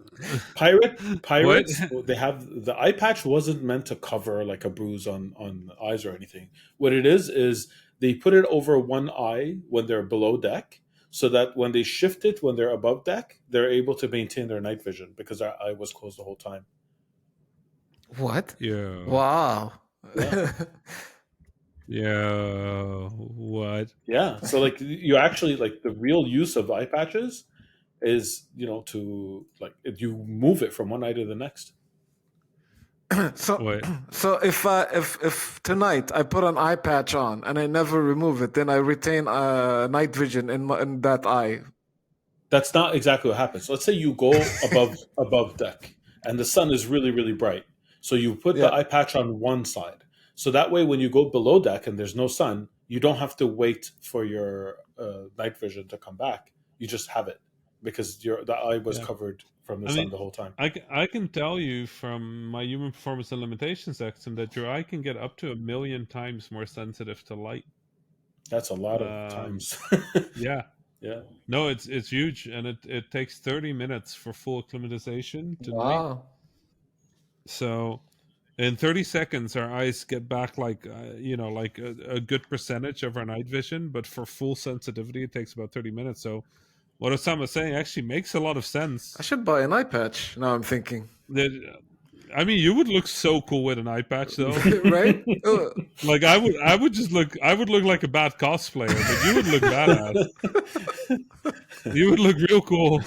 Pirates, they have the eye patch wasn't meant to cover like a bruise on the eyes or anything. What it is they put it over one eye when they're below deck, so that when they shift it when they're above deck, they're able to maintain their night vision because their eye was closed the whole time. What? Yeah. Wow. Yeah. Yeah. What? Yeah. So like you actually like the real use of eye patches is, to like you move it from one eye to the next. So, What? so if tonight I put an eye patch on and I never remove it, then I retain night vision in that eye. That's not exactly what happens. Let's say you go above deck and the sun is really, really bright. So you put the Yeah. eye patch on one side. So that way when you go below deck and there's no sun, you don't have to wait for your night vision to come back. You just have it because the eye was Yeah. covered from the I sun mean, the whole time. I can tell you from my human performance and limitations section that your eye can get up to 1 million times more sensitive to light. That's a lot of times. Yeah. Yeah. No, it's huge, and it takes 30 minutes for full acclimatization to night. Wow. So in 30 seconds, our eyes get back like like a good percentage of our night vision, but for full sensitivity, it takes about 30 minutes. So what Osama's saying actually makes a lot of sense. I should buy an eye patch. Now I'm thinking. I mean, you would look so cool with an eye patch, though. Right? Like I would look like a bad cosplayer, but you would look badass. You would look real cool.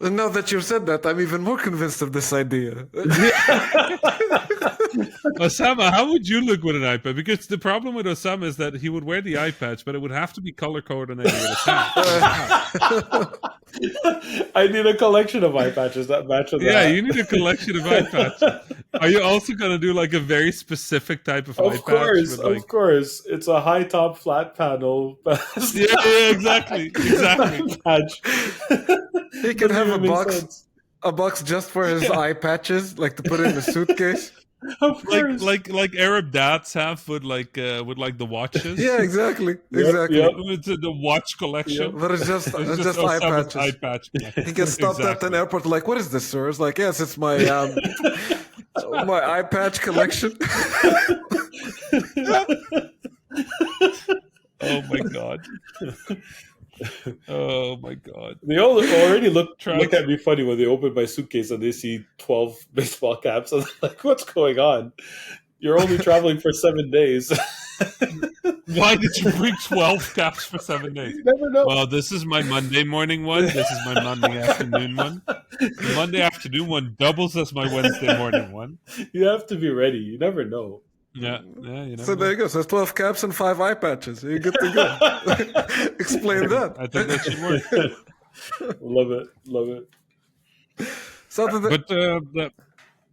Now that you've said that, I'm even more convinced of this idea. Osama, how would you look with an eye patch? Because the problem with Osama is that he would wear the eye patch, but it would have to be color coded and then he would attack. I need a collection of eye patches that match with that. Yeah, you need a collection of eye patches. Are you also going to do like a very specific type of eye patch? Of course. It's a high top flat panel. Yeah, exactly. Patch. He can have a box just for his eye patches, like to put in a suitcase. Of course. Like Arab dads have with the watches. Yeah, exactly. Exactly. Yep. It's the watch collection. But it's just eye Osama's patches. eye patch collection. He gets stopped at an airport like, what is this, sir? It's like, yes, it's my my eye patch collection. Oh my god. Oh my god. They all already look at me funny when they open my suitcase and they see 12 baseball caps. I'm like, what's going on? You're only traveling for 7 days. Why did you bring 12 caps for 7 days? You never know. Well, this is my Monday morning one. This is my Monday afternoon one. The Monday afternoon one doubles as my Wednesday morning one. You have to be ready. You never know. Yeah. You So there you go. So it's 12 caps and 5 eye patches. You're good to go. Explain that. I think that should work. Love it. So But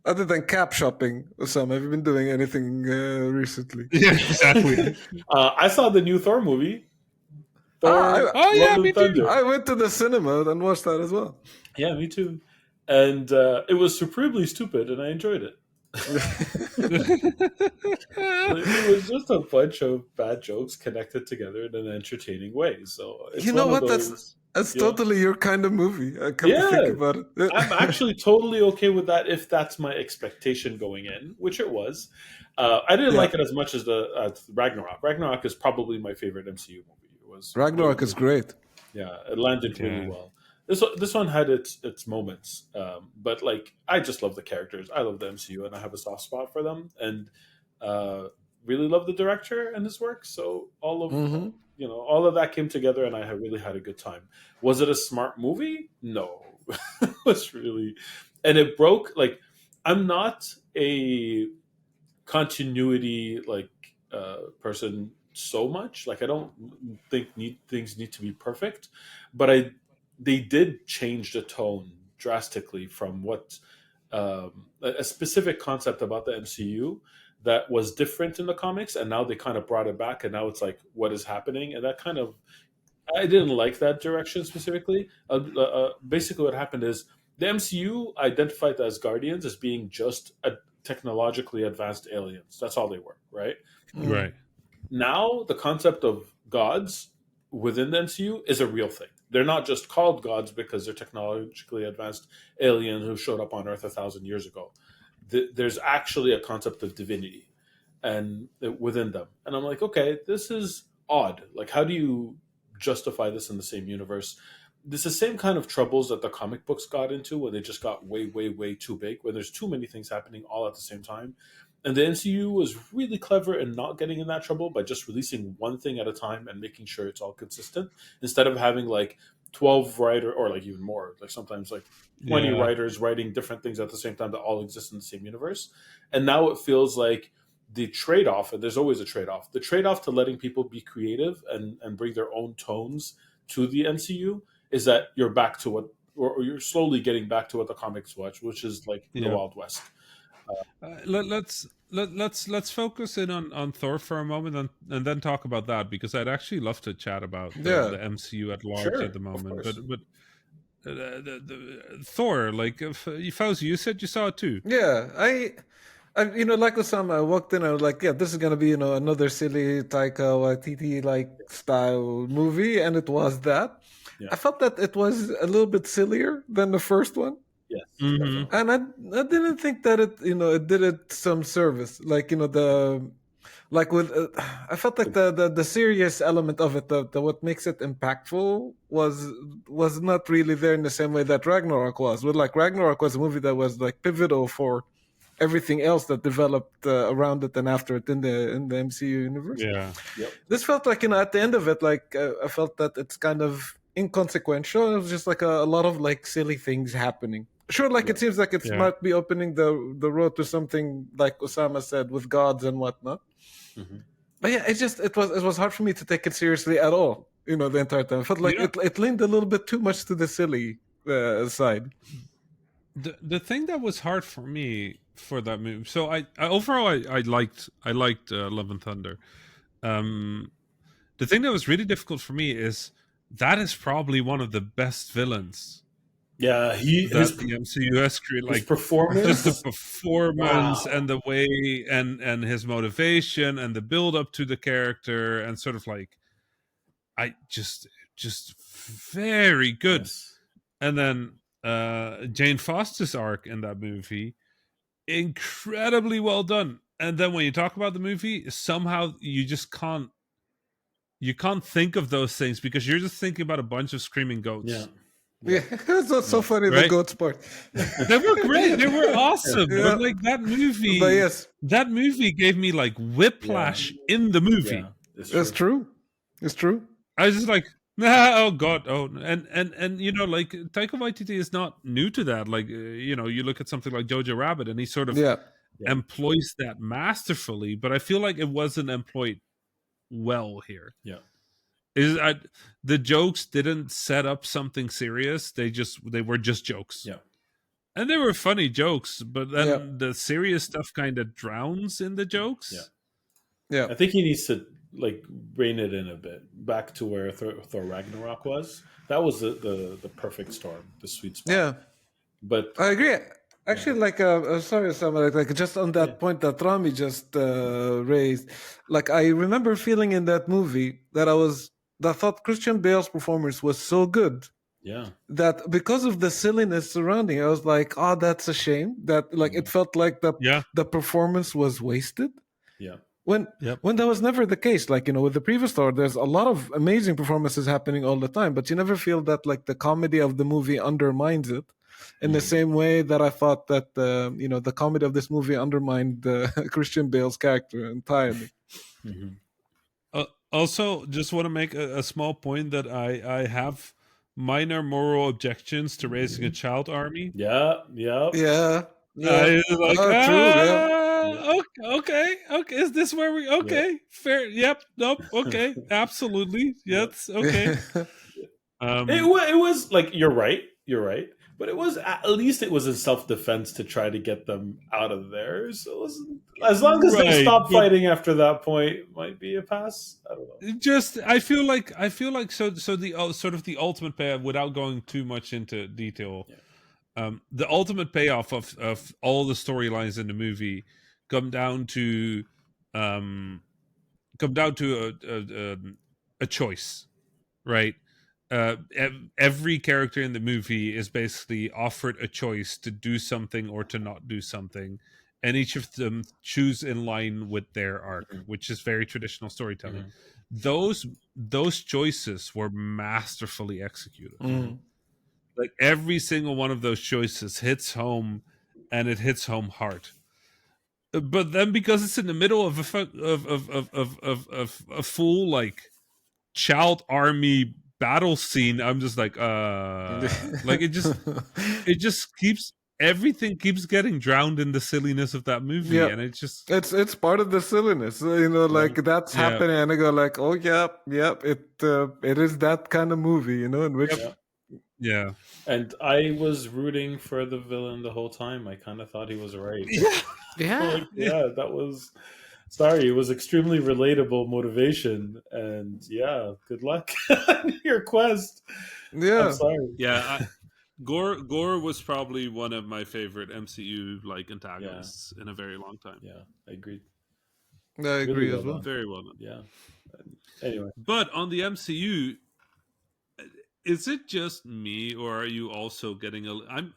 other than cap shopping, Osama, have you been doing anything recently? Yeah, exactly. I saw the new Thor movie. Me too. I went to the cinema and watched that as well. Yeah, me too. And it was supremely stupid, and I enjoyed it. It was just a bunch of bad jokes connected together in an entertaining way. So it's You know one of what? those, That's totally your kind of movie. I come to think about it. I'm actually totally okay with that if that's my expectation going in, which it was. I didn't like it as much as Ragnarok. Ragnarok is probably my favorite MCU movie. Ragnarok is great. Yeah, it landed really well. This one had its moments, but like I just love the characters. I love the MCU, and I have a soft spot for them, and really love the director and his work. So all of that came together, and I really had a good time. Was it a smart movie? No, it was really, and it broke. Like I'm not a continuity person so much. Like I don't think things need to be perfect, but they did change the tone drastically from what a specific concept about the MCU that was different in the comics, and now they kind of brought it back, and now it's like what is happening, and that kind of I didn't like that direction specifically. Basically, what happened is The MCU identified the Asgardians as being just technologically advanced aliens. That's all they were, right? Right. Now the concept of gods within the MCU is a real thing. They're not just called gods because they're technologically advanced aliens who showed up on Earth 1,000 years ago. There's actually a concept of divinity and within them. And I'm like, okay, this is odd. Like, how do you justify this in the same universe? This is the same kind of troubles that the comic books got into, where they just got way, way, way too big, where there's too many things happening all at the same time. And the MCU was really clever in not getting in that trouble by just releasing one thing at a time and making sure it's all consistent, instead of having like 12 writer, or like even more, like sometimes like 20 writers writing different things at the same time that all exist in the same universe. And now it feels like the trade-off, and there's always a trade-off, the trade-off to letting people be creative and bring their own tones to the MCU is that you're back to what, or you're slowly getting back to what the comics watch, which is like the Wild West. Let's focus in on Thor for a moment and then talk about that, because I'd actually love to chat about the MCU at large at the moment. But the Thor, like Fauzi, you said you saw it too. Yeah, I like Osama, I walked in, I was like, yeah, this is gonna be another silly Taika Waititi like style movie, and it was that. Yeah. I felt that it was a little bit sillier than the first one. Yes, and I didn't think that it did it some service. Like I felt like the serious element of it, the what makes it impactful was not really there in the same way that Ragnarok was. But like Ragnarok was a movie that was like pivotal for everything else that developed around it and after it in the MCU universe. Yeah. Yep. This felt like at the end of it, like I felt that it's kind of inconsequential. It was just like a lot of like silly things happening. Sure, like it seems like it might be opening the road to something like Osama said with gods and whatnot. But yeah, it was hard for me to take it seriously at all. The entire time I felt like it leaned a little bit too much to the silly side. The thing that was hard for me for that movie. So I overall I liked Love and Thunder. The thing that was really difficult for me is that is probably one of the best villains. Yeah, the MCU has created, like performance, just the performance and the way and his motivation and the build up to the character, and sort of like just very good. Yes. And then Jane Foster's arc in that movie, incredibly well done. And then when you talk about the movie, somehow you just can't think of those things because you're just thinking about a bunch of screaming goats. Yeah, it's not so funny, the goats part. They were great. They were awesome. Yeah. But like that movie, that movie gave me like whiplash in the movie. Yeah, it's true. It's true. I was just like, oh god, and like Taika Waititi is not new to that. Like you look at something like Jojo Rabbit, and he sort of employs that masterfully. But I feel like it wasn't employed well here. Yeah. The jokes didn't set up something serious. They were just jokes. Yeah. And they were funny jokes, but then the serious stuff kind of drowns in the jokes. Yeah. I think he needs to like rein it in a bit, back to where Thor Ragnarok was. That was the perfect storm, the sweet spot. Yeah. But I agree. Actually, sorry, Sam, like just on that point that Rami just raised, like I remember feeling in that movie that I thought Christian Bale's performance was so good. Yeah. That because of the silliness surrounding it, I was like, oh, that's a shame. That like it felt like the performance was wasted. Yeah. When that was never the case. Like, with the previous Thor, there's a lot of amazing performances happening all the time, but you never feel that like the comedy of the movie undermines it. In the same way that I thought that the comedy of this movie undermined Christian Bale's character entirely. Also, just want to make a small point that I have minor moral objections to raising a child army. Yeah. Okay. Is this where we? Okay, fair. Yep. Nope. Okay. Absolutely. Yes. Okay. It was like you're right. But it was at least it was in self-defense to try to get them out of there. So it was, as long as they stop fighting after that point, might be a pass. I don't know. Just I feel like so the sort of the ultimate payoff, without going too much into detail. the ultimate payoff of all the storylines in the movie come down to a choice, right? Every character in the movie is basically offered a choice to do something or to not do something, and each of them choose in line with their arc, which is very traditional storytelling. Those choices were masterfully executed. Like every single one of those choices hits home, and it hits home hard. But then, because it's in the middle of a full like child army battle scene, I'm just like it just keeps everything keeps getting drowned in the silliness of that movie, and it just it's part of the silliness, like that's happening, and I go like, oh yep, it is that kind of movie, in which yeah. And I was rooting for the villain the whole time. I kind of thought he was right. That was. Sorry, it was extremely relatable motivation, and good luck on your quest. I'm sorry. Gore was probably one of my favorite MCU like antagonists in a very long time. Yeah, I agree. I agree as well. Very well done. Yeah. Anyway, but on the MCU, is it just me, or are you also getting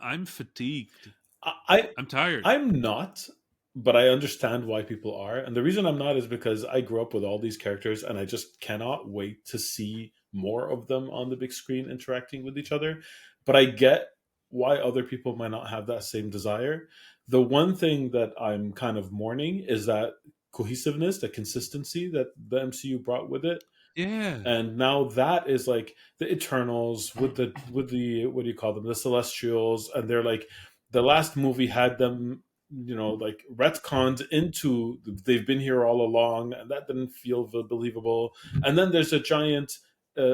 I'm fatigued. I'm tired. I'm not. But I understand why people are. And the reason I'm not is because I grew up with all these characters and I just cannot wait to see more of them on the big screen interacting with each other. But I get why other people might not have that same desire. The one thing that I'm kind of mourning is that cohesiveness, the consistency that the MCU brought with it. Yeah. And now that is like the Eternals with the what do you call them? The Celestials. And they're like, the last movie had them, like retconned into they've been here all along, and that didn't feel believable. And then there's a giant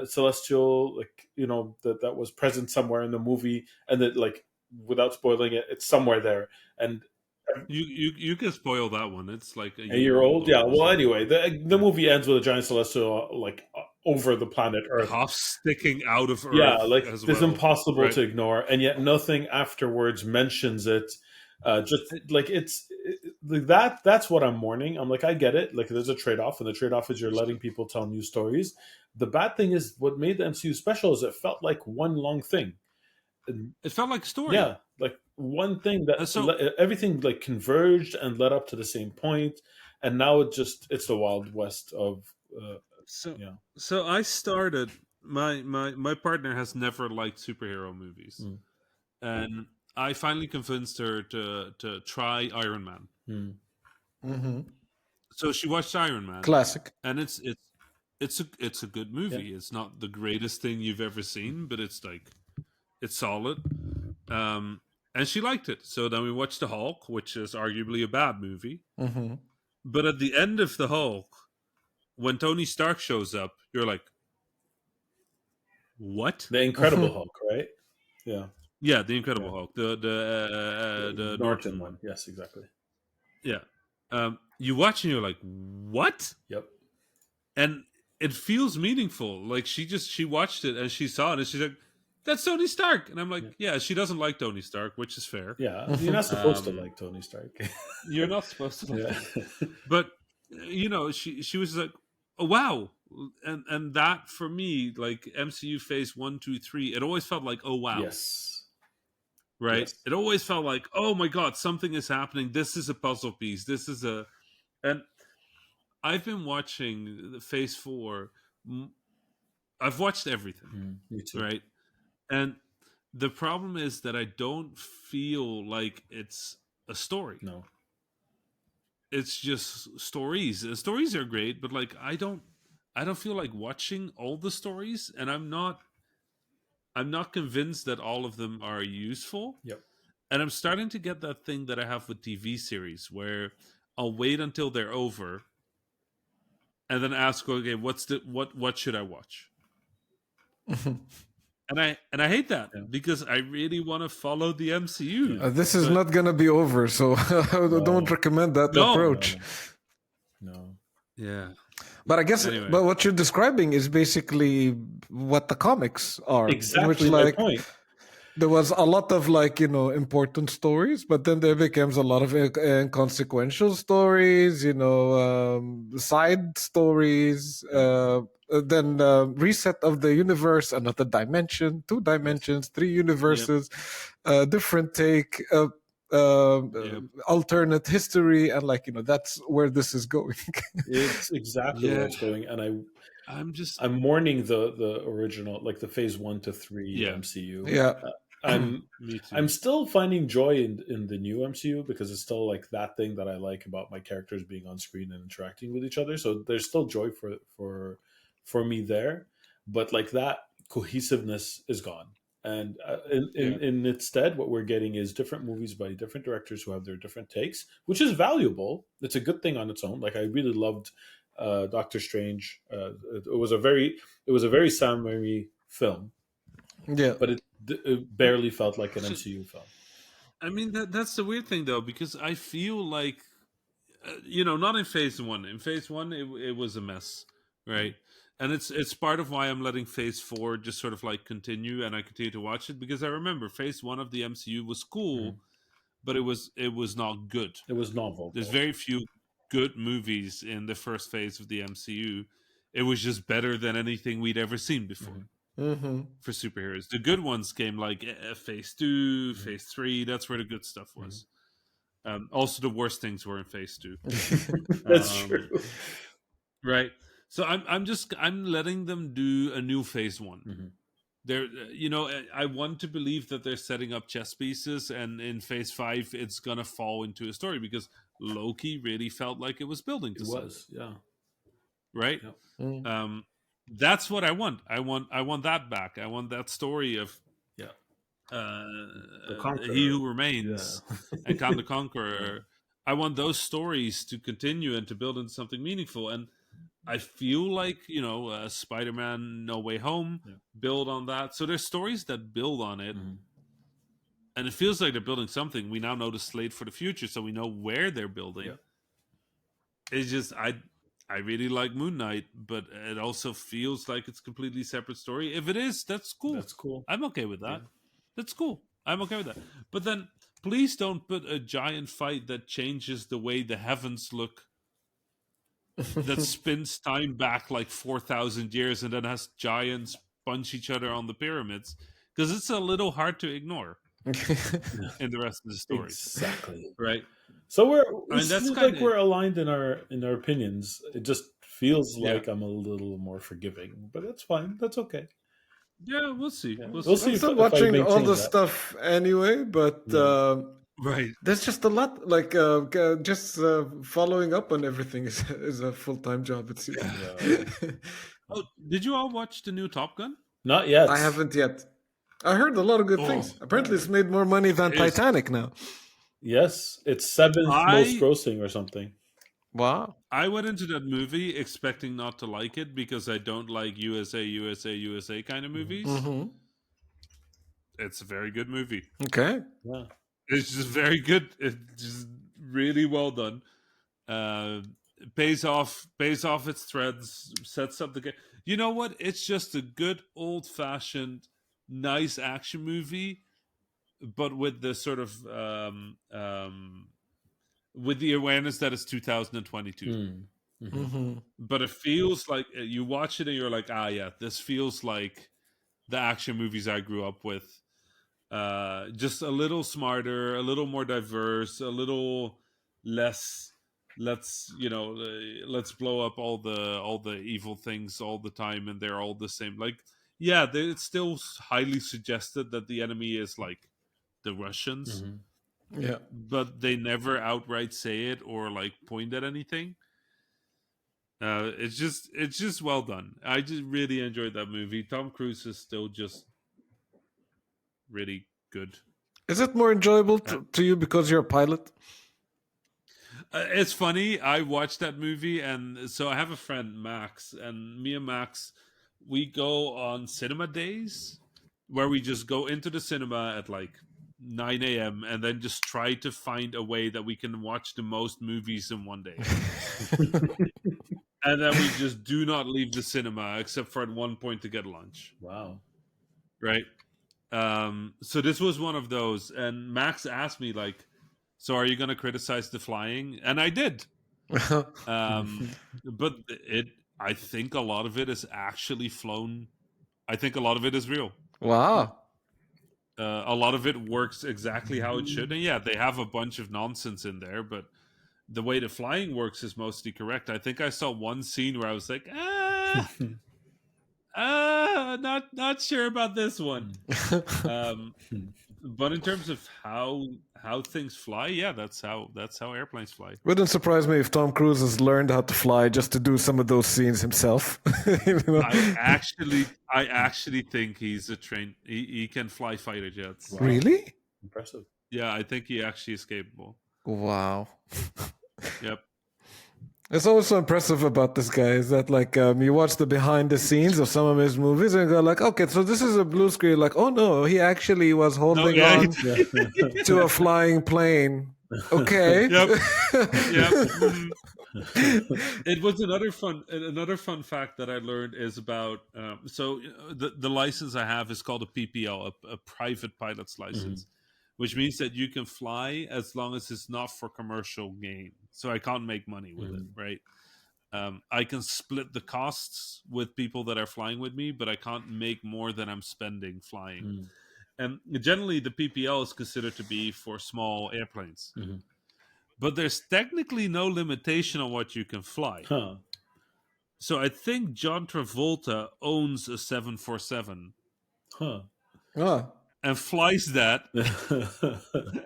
celestial, like that was present somewhere in the movie, and that, like, without spoiling it, it's somewhere there. And you can spoil that one. It's like a year old. Yeah. Well, anyway, the movie ends with a giant celestial like over the planet Earth, half sticking out of Earth. Yeah, like it's impossible to ignore, and yet nothing afterwards mentions it. Just like that's what I'm mourning. I'm like, I get it. Like, there's a trade-off, and the trade-off is you're letting people tell new stories. The bad thing is what made the MCU special is it felt like one long thing. It felt like a story. Yeah, like one thing that everything like converged and led up to the same point, and now it's the Wild West of. So I started. My partner has never liked superhero movies, and I finally convinced her to try Iron Man. So she watched Iron Man, classic, and it's a good movie. Yeah. It's not the greatest thing you've ever seen, but it's solid. And she liked it. So then we watched The Hulk, which is arguably a bad movie. But at the end of The Hulk, when Tony Stark shows up, you're like, what? The Incredible Hulk, right? Yeah. Yeah, the Incredible Hulk, the Norton one. Yes, exactly. Yeah, you watch and you're like, "What?" Yep. And it feels meaningful. Like she watched it and she saw it and she's like, "That's Tony Stark," and I'm like, "Yeah." She doesn't like Tony Stark, which is fair. Yeah, you're not supposed to like Tony Stark. You're not supposed to like him. But she was like, "Oh wow." And that for me, like MCU phase 1, 2, 3, it always felt like, oh wow. Yes. Right? Yes. It always felt like, oh my god, something is happening. This is a puzzle piece. And I've been watching the phase 4. I've watched everything. Me too. Right? And the problem is that I don't feel like it's a story. No. It's just stories. The stories are great, but like I don't feel like watching all the stories, and I'm not convinced that all of them are useful. Yep. And I'm starting to get that thing that I have with TV series where I'll wait until they're over and then ask, okay, what should I watch? And I hate that because I really want to follow the MCU. This is not going to be over, so I don't recommend that approach. No. Yeah. But I guess, anyway. But what you're describing is basically what the comics are. Exactly my point. there was a lot of like important stories, but then there becomes a lot of inconsequential stories, side stories. Then reset of the universe, another dimension, two dimensions, three universes, different take, alternate history, and that's where this is going. It's exactly where it's going, and I'm mourning the original, like the phase 1 to 3 MCU. Yeah. Me too. I'm still finding joy in the new MCU because it's still like that thing that I like about my characters being on screen and interacting with each other. So there's still joy for me there, but like that cohesiveness is gone. And in instead, what we're getting is different movies by different directors who have their different takes, which is valuable. It's a good thing on its own. Like I really loved Doctor Strange. It was a very Sam Raimi film. Yeah, but it barely felt like an MCU film. I mean, that's the weird thing though, because I feel like not in phase 1. In phase 1, it was a mess, right? And it's part of why I'm letting phase 4 just sort of like continue, and I continue to watch it because I remember phase 1 of the MCU was cool, but it was not good. It was novel. There's very few good movies in the first phase of the MCU. It was just better than anything we'd ever seen before. For superheroes, the good ones came like phase 2, phase 3. That's where the good stuff was. Also, the worst things were in phase 2. That's true, right? So I'm letting them do a new phase 1. They're I want to believe that they're setting up chess pieces, and in phase 5 it's gonna fall into a story because Loki really felt like it was building to something. Right. Yeah. That's what I want. I want that back. I want that story of He Who Remains and Khan the Conqueror. I want those stories to continue and to build into something meaningful. And I feel like Spider-Man No Way Home build on that. So there's stories that build on it, and it feels like they're building something. We now know the slate for the future, so we know where they're building. It's just I really like Moon Knight, but it also feels like it's a completely separate story. If it is, that's cool. That's cool. I'm okay with that. That's cool. I'm okay with that. But then please don't put a giant fight that changes the way the heavens look, that spins time back like 4,000 years and then has giants punch each other on the pyramids, because it's a little hard to ignore in the rest of the story. Exactly. Right. So we're aligned in our opinions. It just feels like I'm a little more forgiving, but that's fine. That's okay. Yeah, we'll see. Yeah. We'll see. I'm still watching all the stuff anyway, but right. There's just a lot. Like just following up on everything is a full-time job. It seems. Oh, did you all watch the new Top Gun? Not yet. I haven't yet. I heard a lot of good things. Apparently, it's made more money than Titanic now. Yes, it's 7th most grossing or something. Wow. I went into that movie expecting not to like it because I don't like USA kind of movies. It's a very good movie. Okay. Yeah. It's just very good. It's just really well done. Pays off its threads, sets up the game. You know what? It's just a good old-fashioned, nice action movie, but with the sort of with the awareness that it's 2022. But it feels like you watch it and you're like, this feels like the action movies I grew up with. Just a little smarter, a little more diverse, a little less. Let's blow up all the evil things all the time, and they're all the same. Like, it's still highly suggested that the enemy is like the Russians. Yeah, but they never outright say it or like point at anything. It's just well done. I just really enjoyed that movie. Tom Cruise is still just really good. Is it more enjoyable to you because you're a pilot? It's funny. I watched that movie, and so I have a friend, Max, and me and Max, we go on cinema days where we just go into the cinema at like 9 a.m. and then just try to find a way that we can watch the most movies in one day. And then we just do not leave the cinema except for at one point to get lunch. Wow. Right? So this was one of those, and Max asked me like, "So are you going to criticize the flying?" And I did. But I think a lot of it is actually flown. I think a lot of it is real. Wow. A lot of it works exactly how it should, and yeah, they have a bunch of nonsense in there, but the way the flying works is mostly correct. I think I saw one scene where I was like, not sure about this one. But in terms of how things fly, yeah, that's how airplanes fly. Wouldn't surprise me if Tom Cruise has learned how to fly just to do some of those scenes himself. You know? I actually think he's a trained. He can fly fighter jets. Wow. Really? Impressive. Yeah, I think he actually is capable. Wow. Yep. It's always so impressive about this guy is that like you watch the behind the scenes of some of his movies and go like, okay, so this is a blue screen. Like, oh no, he actually was holding on to a flying plane. Okay. Yep. It was another fun fact that I learned is about the license I have is called a PPL, a private pilot's license, which means that you can fly as long as it's not for commercial gain. So I can't make money with it, right? I can split the costs with people that are flying with me, but I can't make more than I'm spending flying. And generally, the PPL is considered to be for small airplanes. But there's technically no limitation on what you can fly. Huh. So I think John Travolta owns a 747. Huh. Oh. And flies that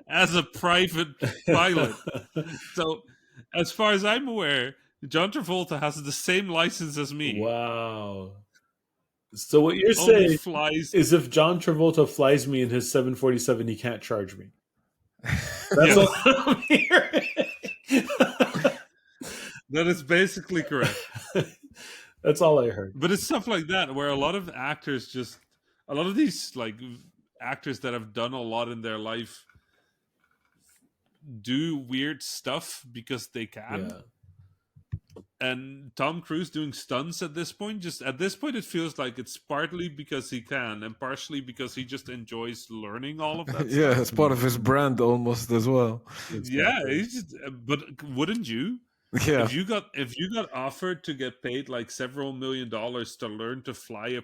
as a private pilot. So, as far as I'm aware, John Travolta has the same license as me. Wow. So what you're saying is if John Travolta flies me in his 747, he can't charge me. That's all I'm hearing. That is basically correct. That's all I heard. But it's stuff like that where a lot of these like actors that have done a lot in their life do weird stuff because they can. And Tom Cruise doing stunts at this point, it feels like it's partly because he can and partially because he just enjoys learning all of that stuff. Yeah, it's part of his brand almost as well. Yeah, but wouldn't you? Yeah. If you got offered to get paid like several $1 million to learn to fly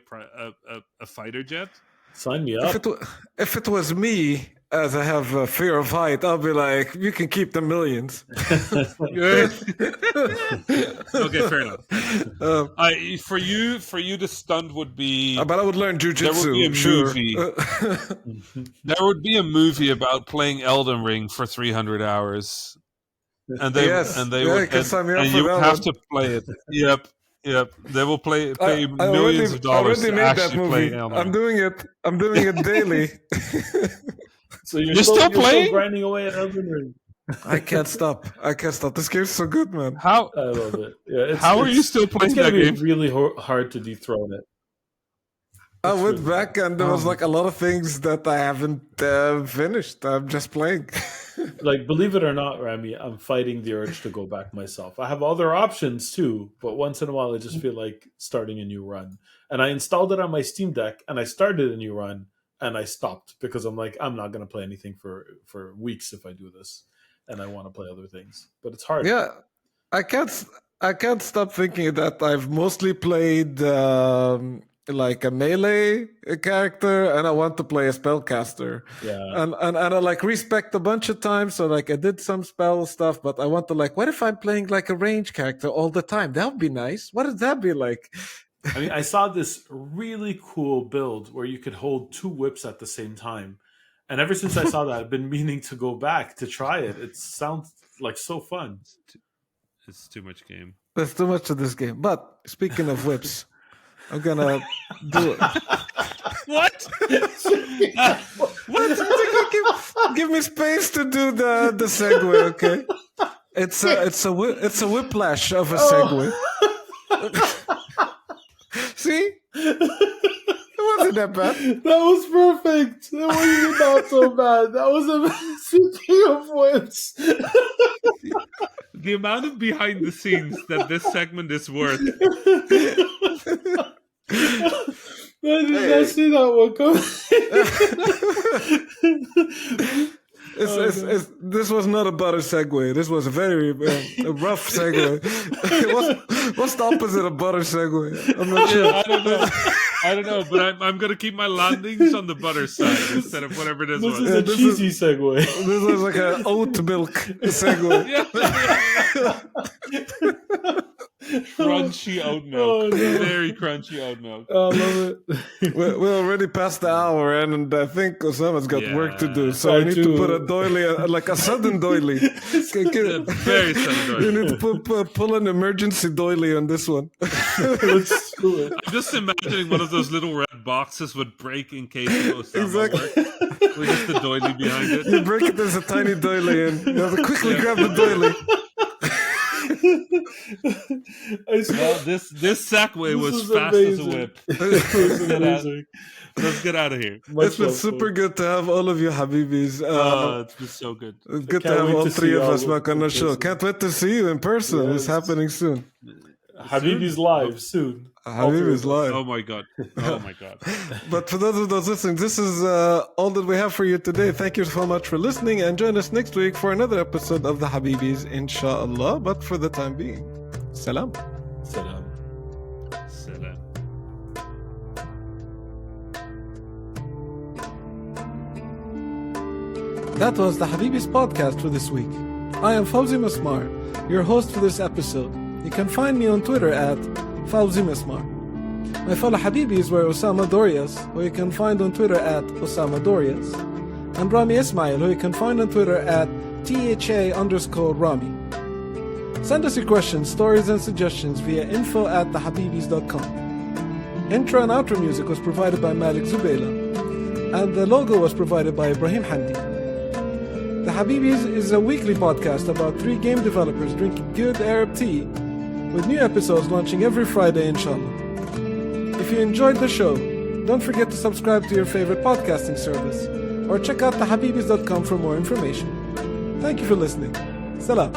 a fighter jet, sign me up. If it was me, as I have a fear of height, I'll be like, you can keep the millions. Okay, fair enough. For you, the stunt would be. But I would learn jujitsu. There would be a movie about playing Elden Ring for 300 hours, and you have to play it. Yep. They will pay millions of dollars to actually play Elden Ring. I'm doing it daily. So you're still grinding away at Elden Ring. I can't stop. This game's so good, man. I love it. Yeah, how are you still playing that game? It's really hard to dethrone it. I went back and there was like a lot of things that I haven't finished. I'm just playing. Like, believe it or not, Rami, I'm fighting the urge to go back myself. I have other options too, but once in a while I just feel like starting a new run. And I installed it on my Steam Deck and I started a new run and I stopped because I'm like, I'm not going to play anything for weeks if I do this. And I want to play other things. But it's hard. Yeah. I can't stop thinking that I've mostly played like a melee character and I want to play a spellcaster. Yeah. And I like respect a bunch of times. So like I did some spell stuff, but I want to like, what if I'm playing like a range character all the time? That would be nice. What would that be like? I mean, I saw this really cool build where you could hold 2 whips at the same time. And ever since I saw that, I've been meaning to go back to try it. It sounds like so fun. It's too much game. There's too much of this game. But speaking of whips, I'm gonna do it. What? What? Give me space to do the segue, okay? It's a whiplash of a segue. See? It wasn't that bad. That was perfect. That wasn't not so bad. That was a speaking of whips. The amount of behind the scenes that this segment is worth. I did not see that one coming. This was not a butter segue. This was a very rough segue. What's the opposite of butter segue? I'm not sure. I don't know, but I'm going to keep my landings on the butter side instead of whatever this was. This is a cheesy segue. This was like an oat milk segue. Crunchy oat milk. Very crunchy oat milk. I love it. We're already past the hour, and I think Osama's got work to do. So I need to put a doily, like a sudden doily. Very sudden doily. You need to pull an emergency doily on this one. Let's do it. I'm just imagining one of those little red boxes would break in case Osama Exactly. worked. With just the doily behind it. You break it, there's a tiny doily, and you have to quickly grab the doily. This Segway was fast amazing. as a whip. Amazing. Let's get out of here. It's been super good to have all of you Habibis. It's been so good. It's good to Can't have wait all to three see of all us of back on you the in show. person. Can't wait to see you in person. Yes. It's happening soon. Habibis live soon. Habibis live. Oh my god. Oh my god. But for those of those listening, this is all that we have for you today. Thank you so much for listening, and join us next week for another episode of the Habibis, inshallah. But for the time being, salam. Salam. Salam. That was the Habibis podcast for this week. I am Fawzi Masmar, your host for this episode. You can find me on Twitter at Fawzi Masmar. My fellow Habibis were Osama Dorias, who you can find on Twitter at Osama Dorias, and Rami Ismail, who you can find on Twitter at THA_Rami. Send us your questions, stories, and suggestions via info@thehabibis.com. Intro and outro music was provided by Malik Zubayla, and the logo was provided by Ibrahim Handi. The Habibis is a weekly podcast about 3 game developers drinking good Arab tea, with new episodes launching every Friday, inshallah. If you enjoyed the show, don't forget to subscribe to your favorite podcasting service, or check out thehabibis.com for more information. Thank you for listening. Salam.